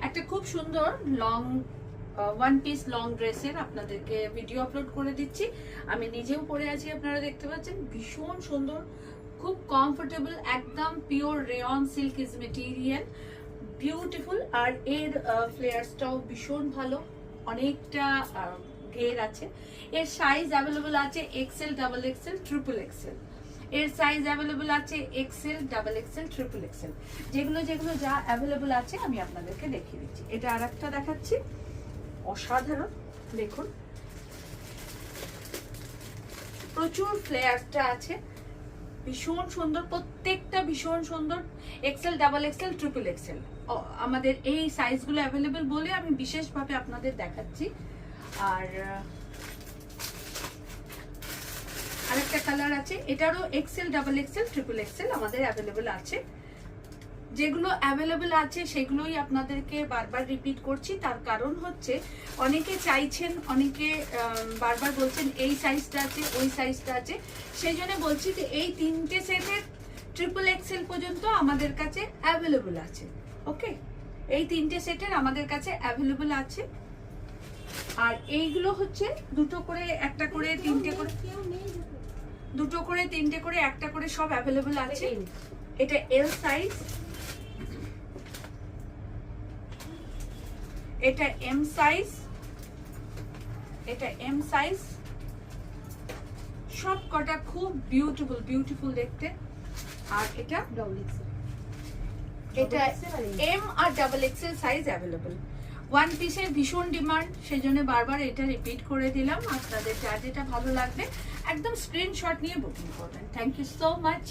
একটা খুব সুন্দর লং ওয়ান পিস লং ড্রেসের আপনাদেরকে ভিডিও আপলোড করে দিচ্ছি। আমি নিজেও পরে আছি, আপনারা দেখতে পাচ্ছেন। ভীষণ সুন্দর, খুব কমফোর্টেবল, একদম pure rayon silk is material, beautiful. আর এর ফ্লেয়ার্সটাও ভীষণ ভালো, অনেকটা ঘের আছে। এর সাইজ অ্যাভেলেবল আছে XL, double XL, triple XL. এর সাইজ অ্যাভেলেবল আছে XL, double XL, triple XL. যেগুলো যেগুলো যা অ্যাভেলেবল আছে আমি আপনাদেরকে দেখিয়ে দিচ্ছি। এটা আর একটা দেখাচ্ছি, অসাধারণ। দেখুন প্রচুর ফ্লেয়ারটা আছে, ভীষণ সুন্দর, প্রত্যেকটা ভীষণ সুন্দর। XL, double XL, triple XL আমাদের এই সাইজগুলো অ্যাভেলেবল বলে আমি বিশেষভাবে আপনাদের দেখাচ্ছি। আর আরেকটা কালার আছে, এটারও XL, double XL, triple XL আমাদের অ্যাভেলেবল আছে। যেগুলো অ্যাভেলেবল আছে সেগুলোই আপনাদেরকে বারবার রিপিট করছি, তার কারণ হচ্ছে অনেকে চাইছেন, অনেকে বারবার বলছেন এই সাইজটা আছে, ওই সাইজটা আছে। সেই জন্য বলছি যে এই তিনটে সেটের ট্রিপল এক্সেল পর্যন্ত আমাদের কাছে অ্যাভেলেবল আছে। ওকে, এই তিনটে সেটের আমাদের কাছে অ্যাভেলেবল আছে। আর এইগুলো হচ্ছে দুটো করে, একটা করে, তিনটে করে, দুটো করে, তিনটে করে, একটা করে, সব অ্যাভেলেবল আছে। এটা এল সাইজ, এটা এম সাইজ, এটা এম সাইজ, সব কটা খুব বিউটিফুল বিউটিফুল দেখতে। আর এটা ডাবল এক্সেল, এটা এম আর double XL size available. One পিসের ভীষণ ডিমান্ড, সেই জন্য বারবার এটা রিপিট করে দিলাম। আপনাদের যা যেটা ভালো লাগবে একদম স্ক্রিনশট নিয়ে বুকিং করবেন। Thank you so much.